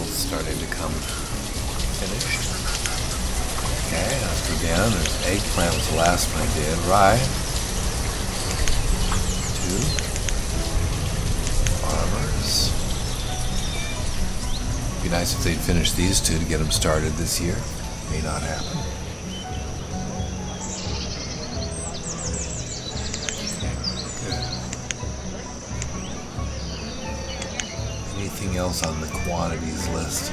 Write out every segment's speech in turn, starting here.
fields starting to come finished. Okay, let's go down. There's eggplant was the last one I did. Rye. 2. Farmers. Be nice if they'd finish these 2 to get them started this year. May not happen. Anything else on the quantities list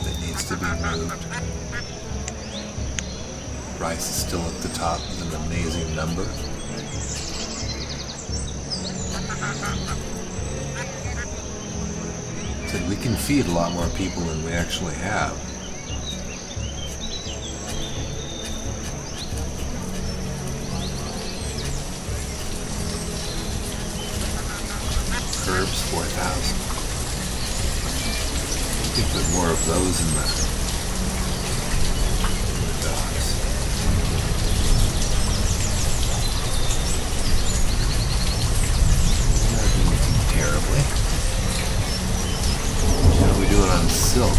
that needs to be moved? Rice is still at the top with an amazing number. Said we can feed a lot more people than we actually have. Herbs, 4,000. We can put more of those in the docks. We're not doing too terribly. How are we doing on silk?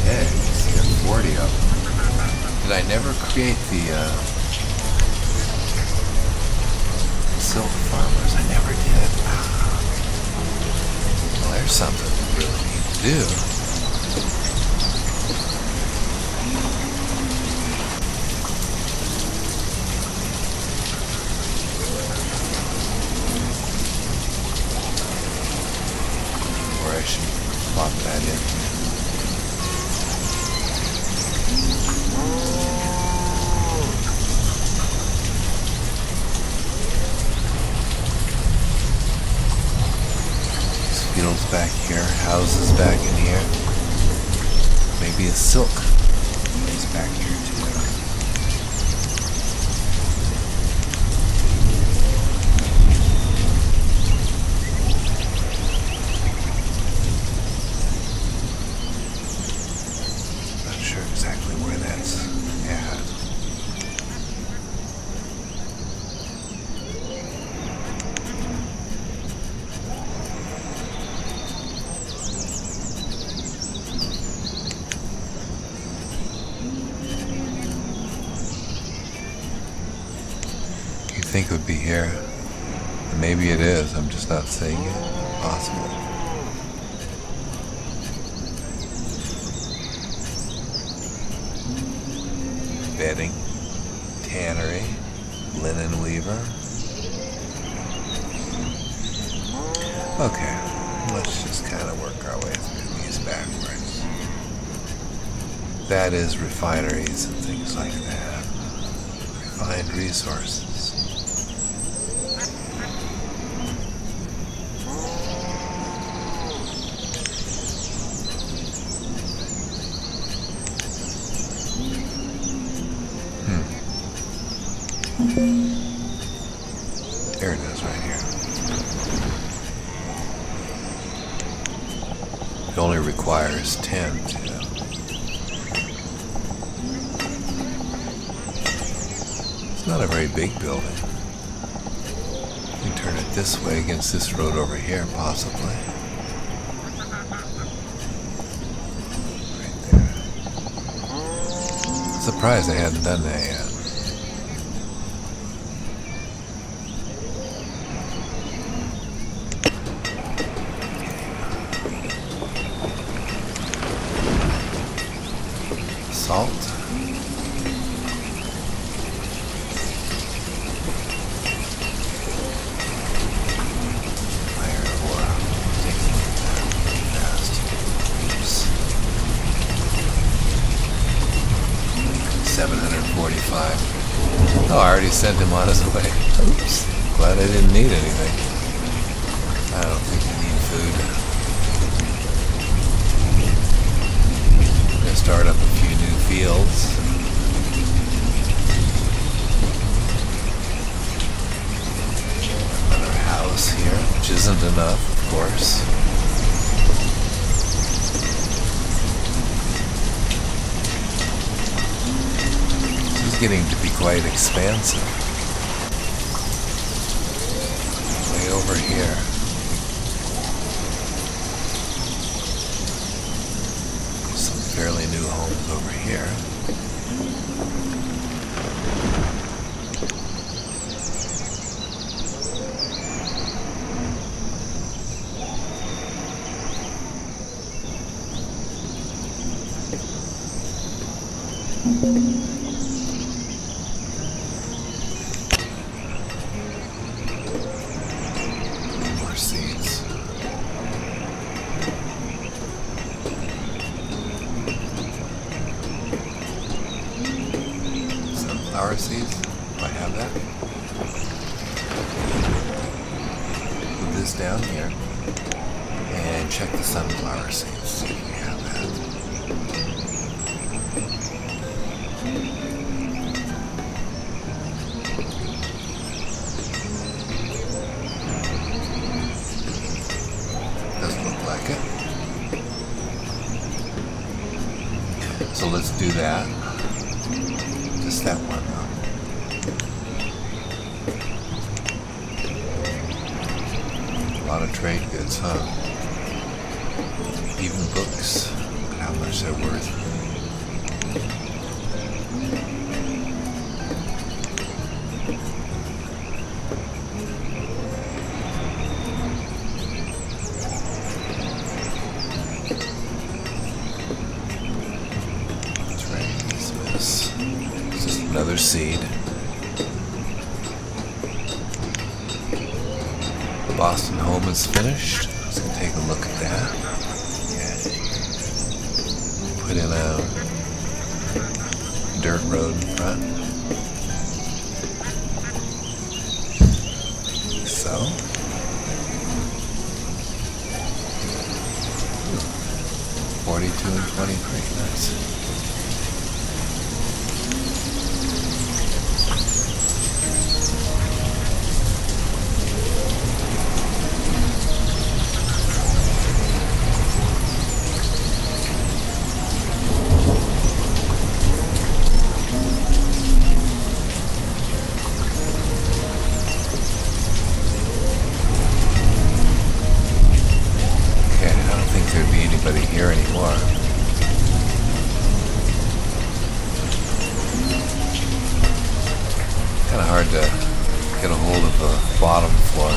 Eggs, got 40 of them. Did I never create the silk farmers? I never did. Well, there's something we really need to do. Or I should plop that in. Fields back here, houses back in here. Maybe a silk is back here too. Not sure exactly where that's at. I think it would be here. Maybe it is. I'm just not seeing it. Possible. Bedding, tannery, linen weaver. Okay, let's just kind of work our way through these backwards. That is refineries and things like that. Refined resources. There it is right here. It only requires 10 to. It's not a very big building. We can turn it this way against this road over here, possibly. Right there. Surprised I hadn't done that yet. Salt. Iron ore. Taking it fast. Oops. 745. Oh, I already sent him on his way. Oops. Glad I didn't need anything. I don't think I need food. I'm gonna start up a few new fields. Another house here, which isn't enough, of course. getting to be quite expansive. Way over here. Some fairly new homes over here. More seeds. Sunflower seeds. Do I have that? Put this down here and check the sunflower seeds. See if we have that. Doesn't look like it. So let's do that. Just that one though. A lot of trade goods, huh? Even books. Look at how much they're worth. Another seed. Boston home is finished. Let's take a look at that. Yeah. Put in a dirt road in front. So. 42 and 23. Nice. Here anymore. Kind of hard to get a hold of the bottom floor.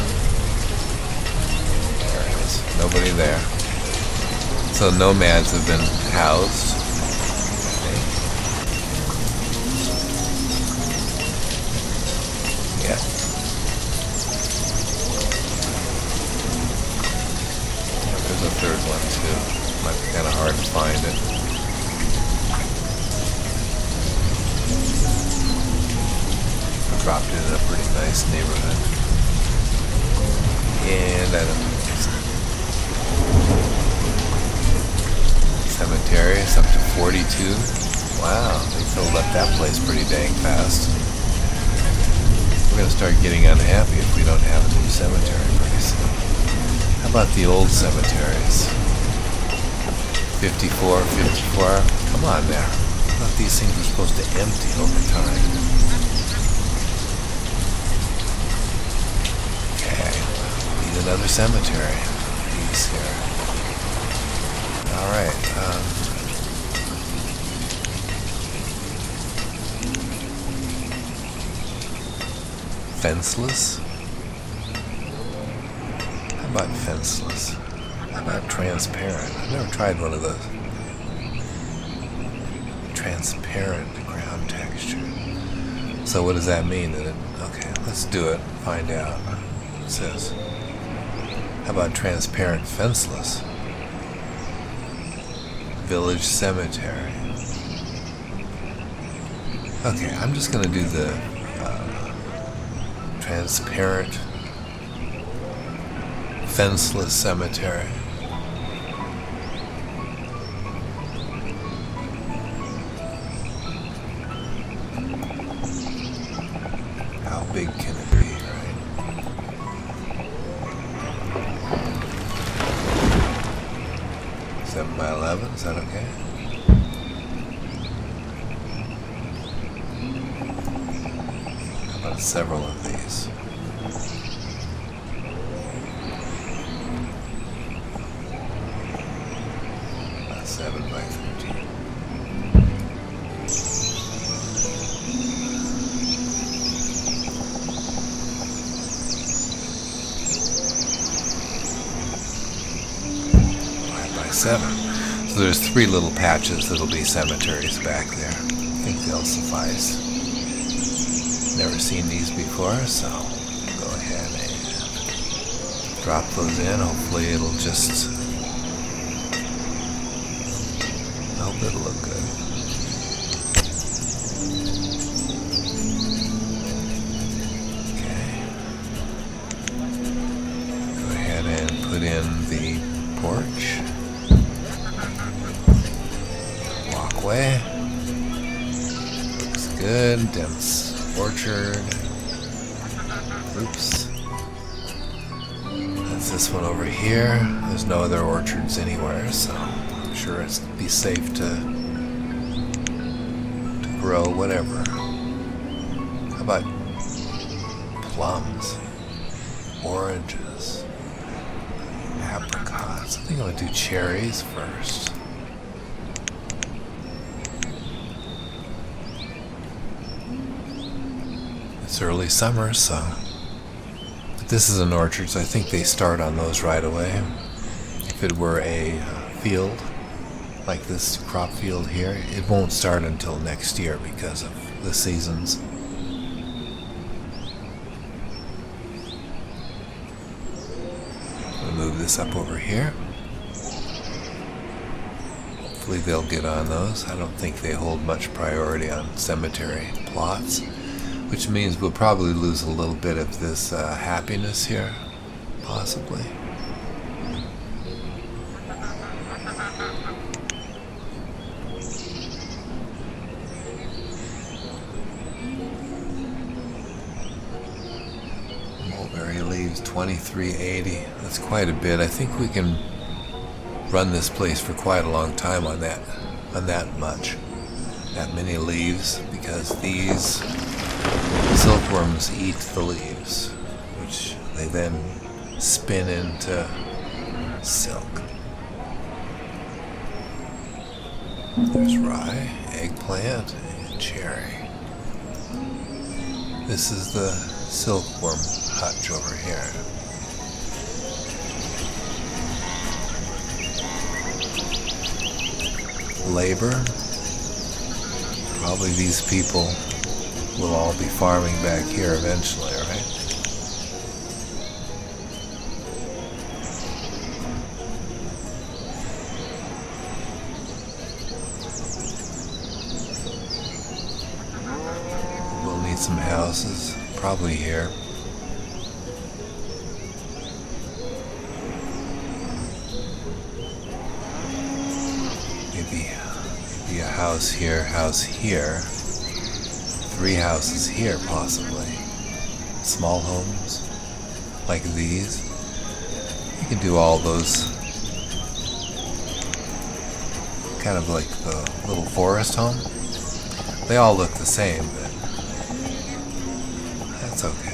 There it is. Nobody there. So nomads have been housed. Yeah. There's a third one too. Might be kind of hard to find it. I dropped it in a pretty nice neighborhood. And I don't know. Cemetery is up to 42. Wow, they filled up that place pretty dang fast. We're going to start getting unhappy if we don't have a new cemetery pretty soon. How about the old cemeteries? 54, 54. Come on now. I thought these things were supposed to empty over time. Okay. Need another cemetery. Please here. Alright. Fenceless? How about fenceless? How about transparent? I've never tried one of those. Transparent ground texture. So what does that mean? Okay, let's do it. Find out. It says, how about transparent fenceless? Village cemetery. Okay, I'm just going to do the transparent fenceless cemetery. How big can it be, right? Seven by 11, is that okay? on several of these. About 7 by 13. By 7. So there's 3 little patches that'll be cemeteries back there. I think they'll suffice. Never seen these before, so go ahead and drop those in. Hopefully it'll just, I hope it'll look good. Okay. Go ahead and put in the porch. Walkway. Looks good. Dense orchard. Oops. That's this one over here. There's no other orchards anywhere, so I'm sure it'd be safe to grow whatever. How about plums, oranges, apricots? I think I'm gonna do cherries first. It's early summer, so. But this is an orchard, so I think they start on those right away. If it were a field, like this crop field here, it won't start until next year because of the seasons. I'll move this up over here. Hopefully they'll get on those. I don't think they hold much priority on cemetery plots, which means we'll probably lose a little bit of this happiness here, possibly. Mulberry leaves, 2380. That's quite a bit. I think we can run this place for quite a long time on that much, that many leaves, because these silkworms eat the leaves, which they then spin into silk. There's rye, eggplant, and cherry. This is the silkworm hutch over here. Labor. Probably these people will all be farming back here eventually, right? We'll need some houses, probably here. Maybe a house here, 3 houses here, possibly. Small homes, like these. You can do all those, kind of like the little forest home. They all look the same, but that's okay.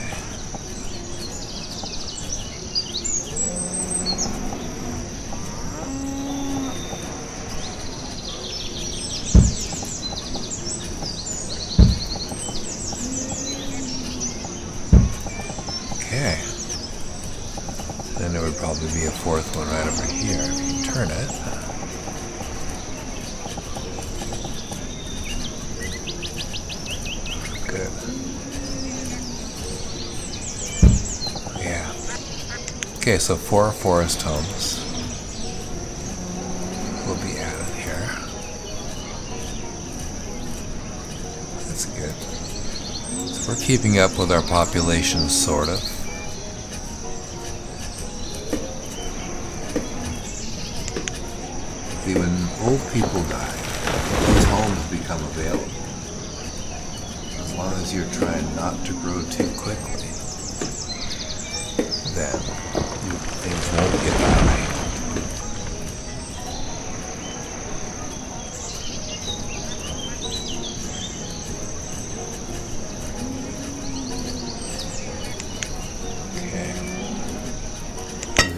Okay. Then there would probably be a 4th one right over here if you turn it. Good. Yeah. Okay, so 4 forest homes will be added here. That's good. So we're keeping up with our population, sort of. When old people die, those homes become available. As long as you're trying not to grow too quickly, then things won't get by.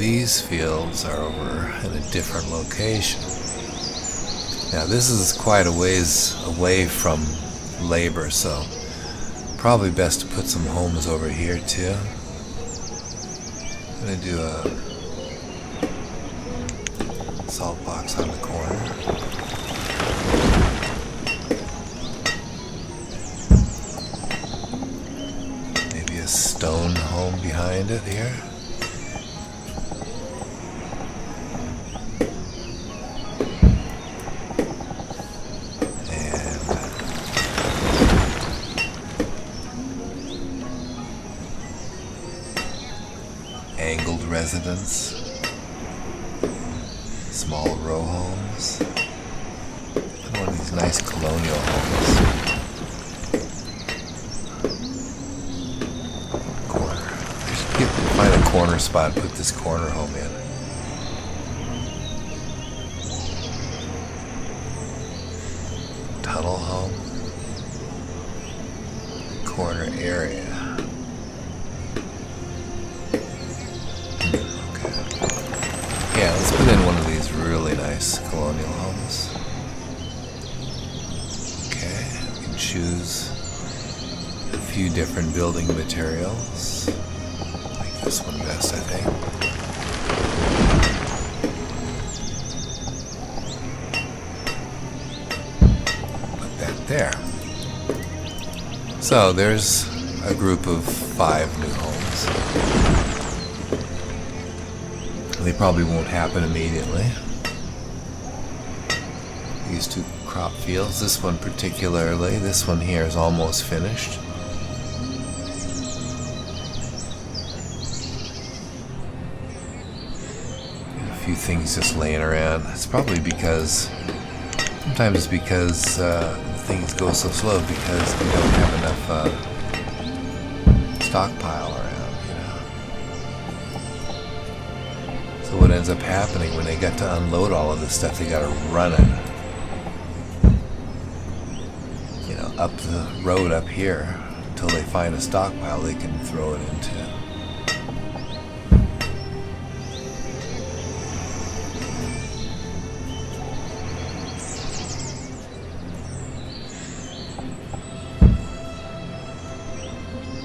these fields are over in a different location. Now this is quite a ways away from labor, so probably best to put some homes over here too. I'm going to do a salt box on the corner. Maybe a stone home behind it here. Angled residence, small row homes, and one of these nice colonial homes. Corner. I should find a corner spot and put this corner home in. Tunnel home. Corner area. Yeah, let's put in one of these really nice colonial homes. Okay, we can choose a few different building materials. I like this one best, I think. Put that there. So there's a group of 5 new homes. They probably won't happen immediately. These 2 crop fields, this one particularly, this one here is almost finished. A few things just laying around. It's probably because, sometimes it's because things go so slow because they don't have enough stockpile around. So what ends up happening when they got to unload all of this stuff, they got to run it, up the road up here until they find a stockpile they can throw it into.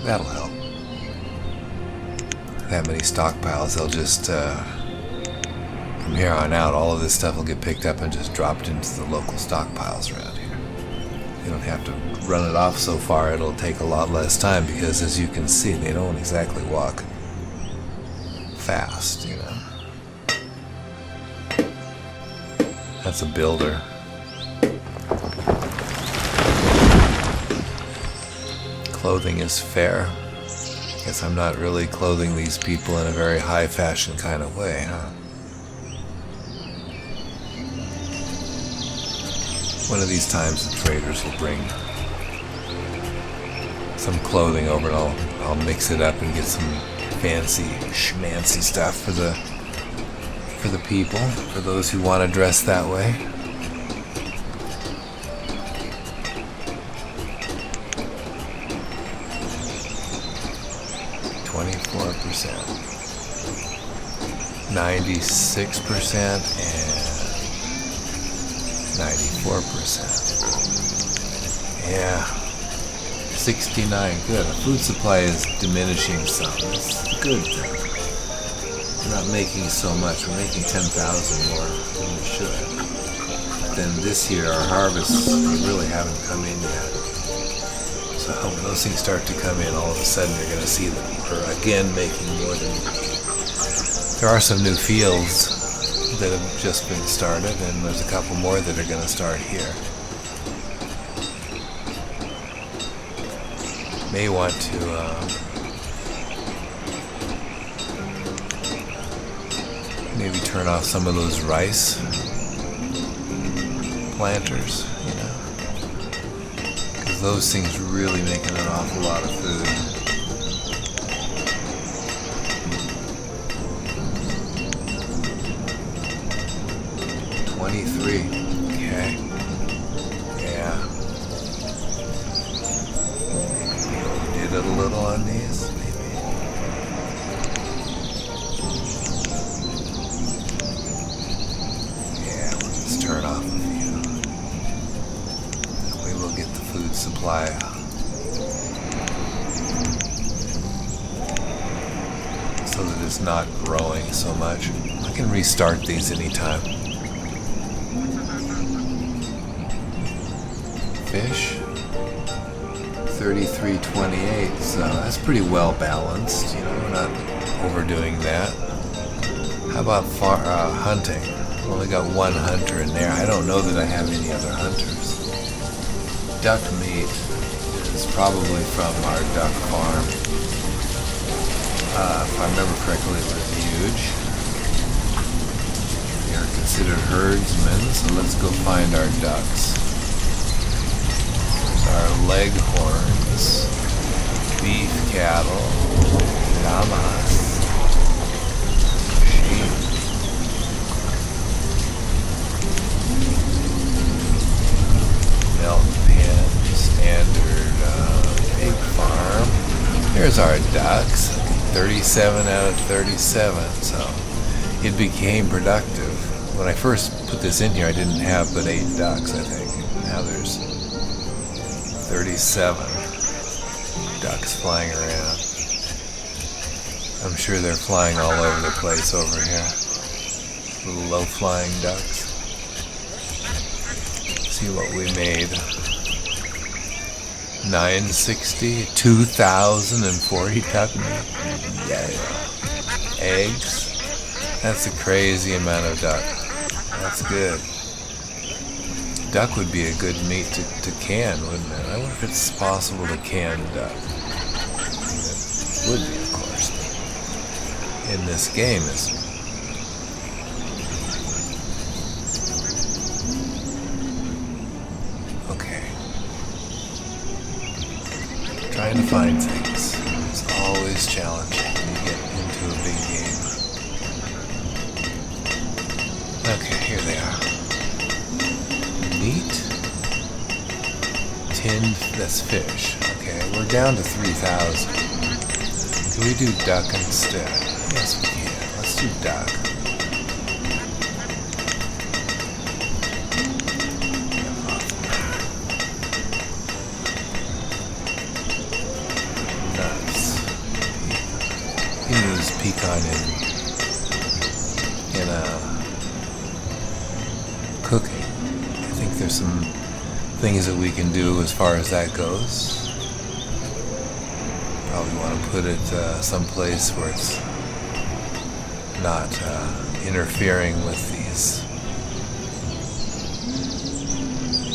That'll help. That many stockpiles, they'll just from here on out, all of this stuff will get picked up and just dropped into the local stockpiles around here. You don't have to run it off so far, it'll take a lot less time because, as you can see, they don't exactly walk fast, That's a builder. Clothing is fair. Guess I'm not really clothing these people in a very high fashion kind of way, huh? One of these times the traders will bring some clothing over and I'll mix it up and get some fancy schmancy stuff for the people, for those who want to dress that way. %, 96%, and 94%. Yeah, 69. Good. The food supply is diminishing some. That's a good thing. We're not making so much. We're making 10,000 more than we should. Then this year, our harvests really haven't come in yet. So when those things start to come in, all of a sudden you're going to see that we're again making more than... There are some new fields that have just been started, and there's a couple more that are going to start here. May want to maybe turn off some of those rice planters, because those things really making an awful lot of food. Okay. Yeah. Did it a little on these, maybe. supply. So that it's not growing so much. I can restart these anytime. Fish. 33.28, so that's pretty well balanced. You know, we're not overdoing that. How about hunting? Only got one hunter in there. I don't know that I have any other hunters. Duck meat is probably from our duck farm. If I remember correctly, it was huge. We are considered herdsmen, so let's go find our ducks. Our leghorns, beef cattle, llamas, sheep, milk pen, standard pig farm. Here's our ducks, 37 out of 37, so it became productive. When I first put this in here, I didn't have but 8 ducks, I think. Now there's 37 ducks flying around. I'm sure they're flying all over the place over here. Little low-flying ducks. See what we made. 960, 2,040 duck meat. Yeah. Eggs. That's a crazy amount of duck. That's good. Duck would be a good meat to can, wouldn't it? I wonder if it's possible to can duck. It would be, of course. In this game, isn't it? Okay. Trying to find things. It's always challenging when you get into a big game. Okay, here they are. Meat, tinned, that's fish. Okay, we're down to 3,000. Can we do duck instead? Yes, we can. Let's do duck. Nuts. You can use pecan in cooking. There's some things that we can do as far as that goes. Probably want to put it someplace where it's not interfering with these.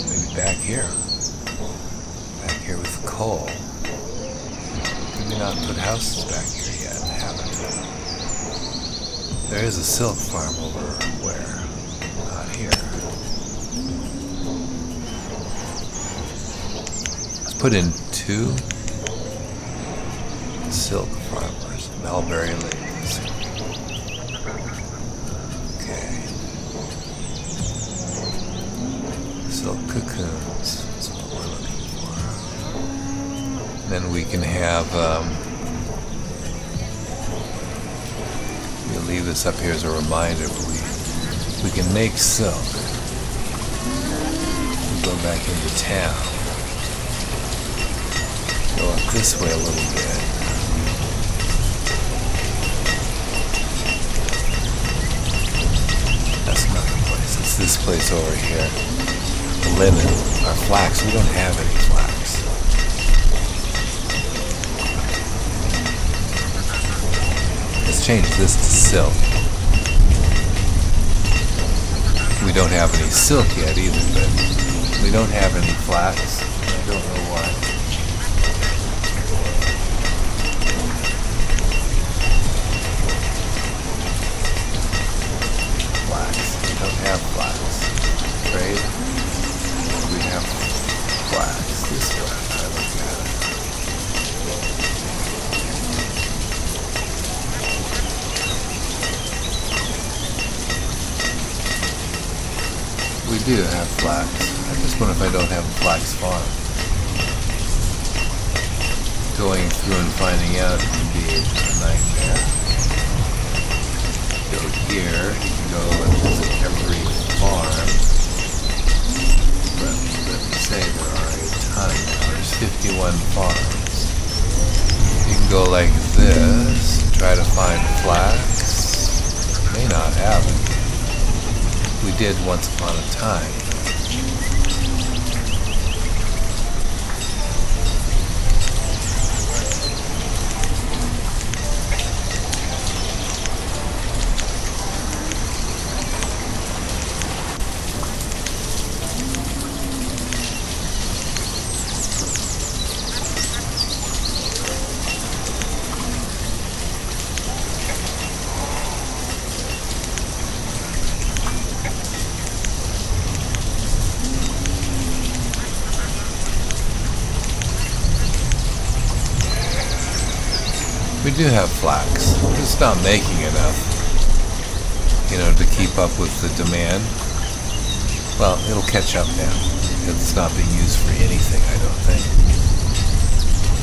Maybe back here. Back here with coal. Maybe not put houses back here yet, haven't we? There is a silk farm over where? Not here. Put in 2 silk farmers, Mulberry ladies. Okay. Silk cocoons, that's what we're looking for. Then we can have, we'll leave this up here as a reminder, but we can make silk. We go back into town. Go up this way a little bit. That's not the place. It's this place over here. The linen. Our flax. We don't have any flax. Let's change this to silk. We don't have any silk yet either, but we don't have any flax. I don't know why. We do have flax. I just wonder if I don't have a flax farm. Going through and finding out can be a nightmare. Go here, you can go and visit every farm. but let me say there are a ton now. There's 51 farms. You can go like this, try to find flax. May not have it. We did once upon a time. We do have flax. We're just not making enough, to keep up with the demand. Well, it'll catch up now. It's not being used for anything, I don't think.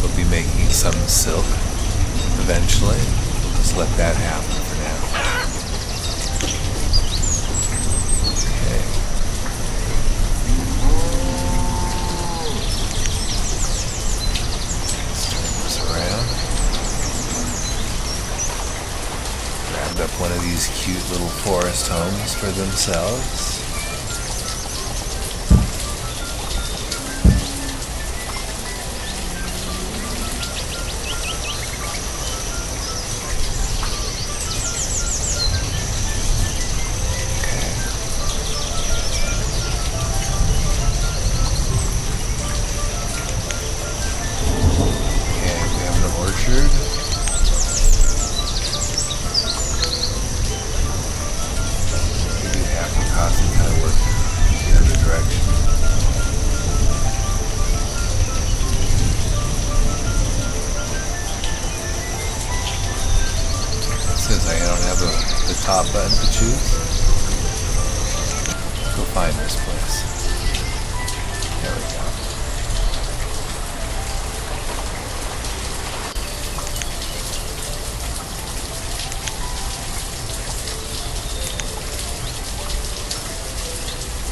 We'll be making some silk eventually. We'll just let that happen for now. Okay. Let's turn this around. Up one of these cute little forest homes for themselves. Okay. Okay, we have an orchard. Kind of work the other direction. Since I don't have the top button to choose, go find this place. There we go.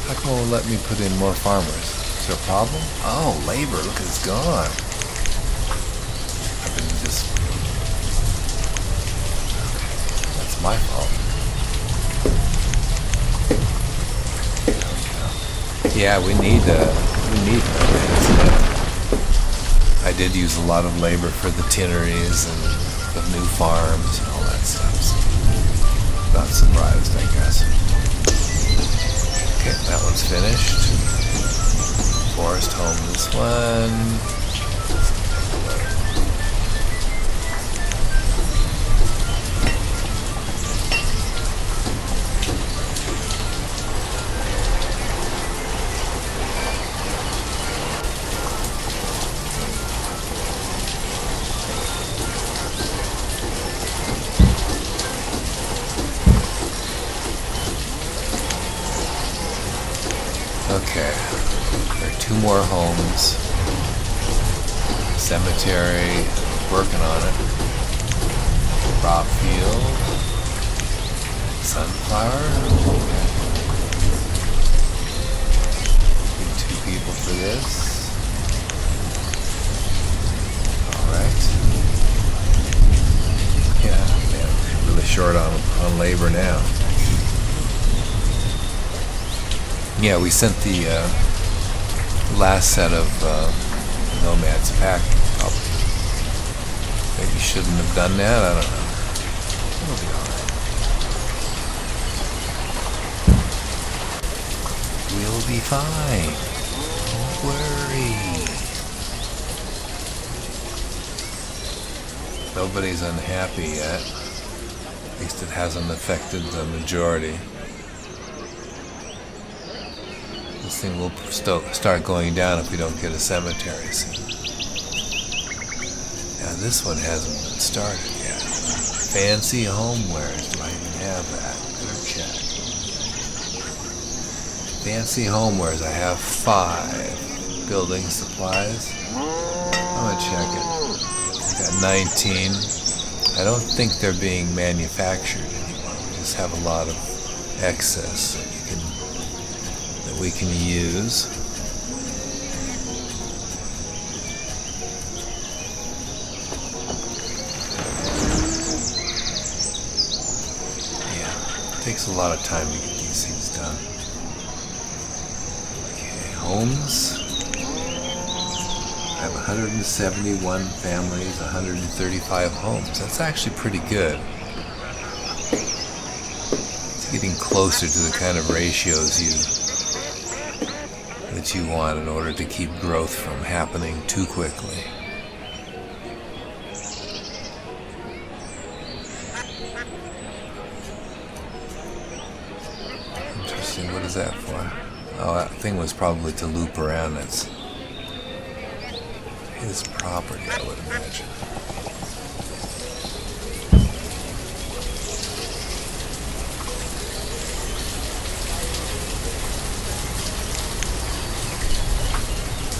How come it won't let me put in more farmers? Is there a problem? Oh, labor, look, it's gone. I've been just... That's my fault. Yeah, we need nomads. I did use a lot of labor for the tinneries and the new farms and all that stuff. So not surprised, I guess. Okay, that one's finished. Forest home, this one. Okay, there are 2 more homes. Cemetery, working on it. Crop field. Sunflower. Need 2 people for this. Alright. Yeah, man, I'm really short on labor now. Yeah, we sent the last set of nomads packing. Probably. Maybe shouldn't have done that. I don't know. It'll be alright. We'll be fine. Don't worry. Nobody's unhappy yet. At least it hasn't affected the majority. This thing will start going down if we don't get a cemetery soon. Now this one hasn't been started yet. Fancy homewares. Do I even have that? Better check. Fancy homewares. I have 5. Building supplies. I'm gonna check it. I got 19. I don't think they're being manufactured anymore. We just have a lot of excess that we can use. takes a lot of time to get these things done. Okay, homes. I have 171 families, 135 homes. That's actually pretty good. It's getting closer to the kind of ratios that you want in order to keep growth from happening too quickly. Interesting. What is that for? Oh, that thing was probably to loop around his property, I would imagine.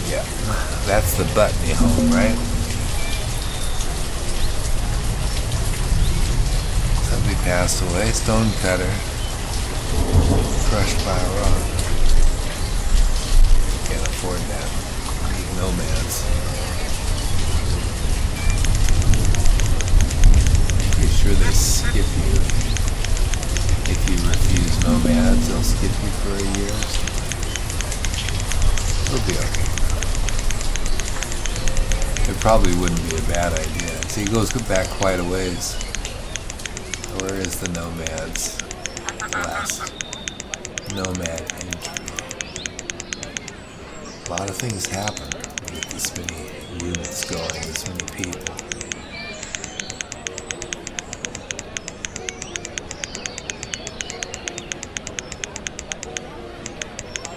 Yeah, that's the Butney home, right? Somebody passed away, stone cutter, crushed by a rock. Can't afford that. Need nomads. Pretty sure they skip you. If you refuse nomads, they'll skip you for a year or something. It'll be okay. It probably wouldn't be a bad idea. See, it goes back quite a ways. Where is the nomads? Last nomad entry. A lot of things happen with this many units going, this many people.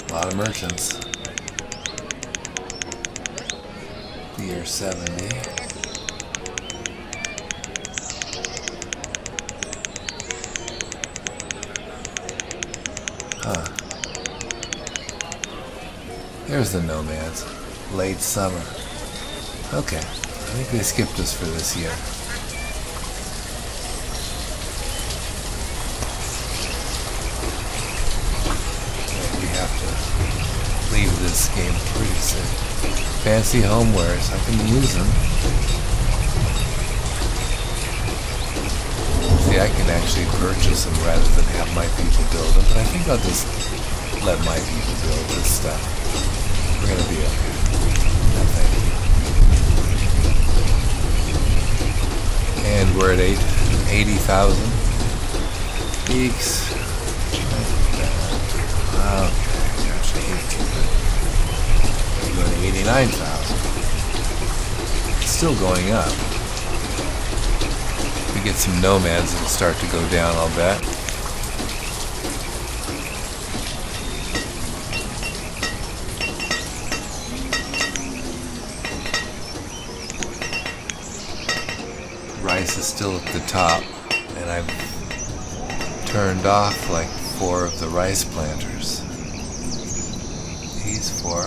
A lot of merchants. The year 70. Huh. There's the nomads. Late summer. Okay. I think they skipped us for this year. We have to leave this game pretty soon. Fancy homewares. I can use them. See, I can actually purchase them rather than have my people build them, but I think I'll just let my people build this stuff. We're gonna be okay. No, thank you. And we're at 80,000. Eeks. Okay, actually 18. We're going to 89,000. It's still going up. If we get some nomads, it'll start to go down, I'll bet. Rice is still at the top, and I've turned off like 4 of the rice planters. These 4.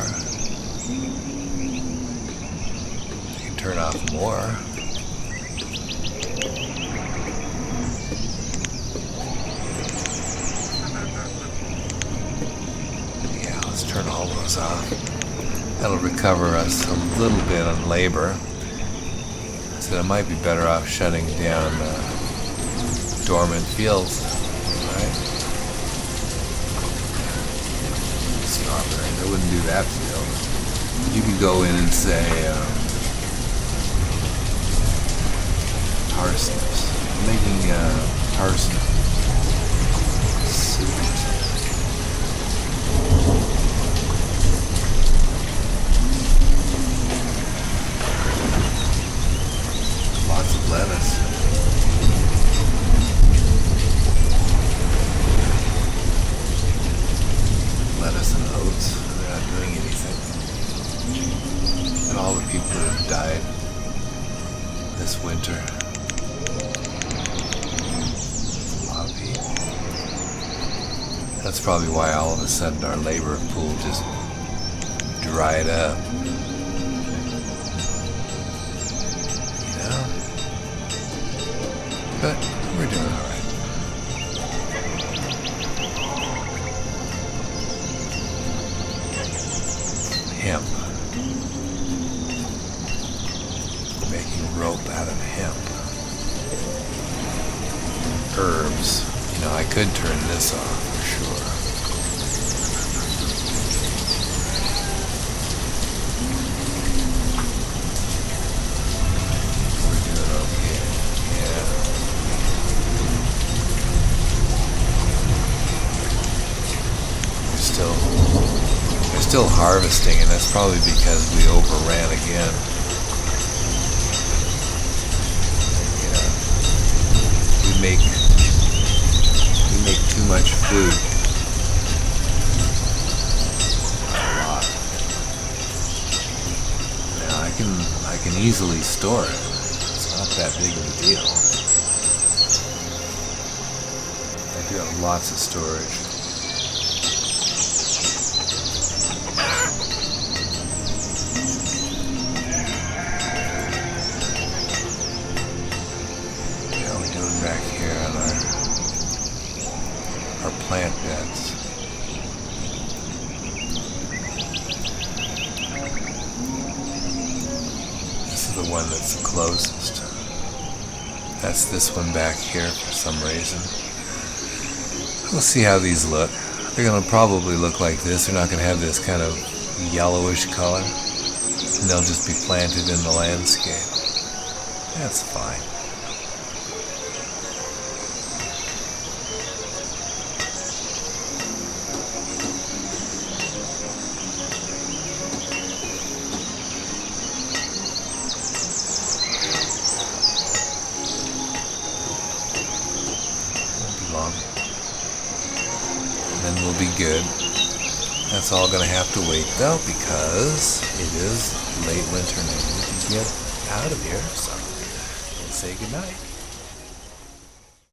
I can turn off more. Yeah, let's turn all those off. That'll recover us a little bit on labor. So it might be better off shutting down dormant fields, right? Strawberries, I wouldn't do that field. You could go in and say parsnips. I'm making parsnip soup or something. Lots of lettuce. Lettuce and oats. They're not doing anything. And all the people that have died this winter. A lot of people. That's probably why all of a sudden our labor pool just dried up. But we're doing all right. Hemp. Making rope out of hemp. Herbs. Now I could turn this off for sure. We're doing okay. Yeah. They're still harvesting, and that's probably because we overran again. Yeah. We make too much food. A lot. Now I can easily store it. It's not that big of a deal. I do have lots of storage. How are we doing back here on our plant beds? This is the one that's the closest. That's this one back here for some reason. We'll see how these look. They're going to probably look like this. They're not going to have this kind of yellowish color. And they'll just be planted in the landscape. That's fine. Long. And then we'll be good. That's all gonna have to wait though, because it is late winter and I need to get out of here, so we'll say goodnight.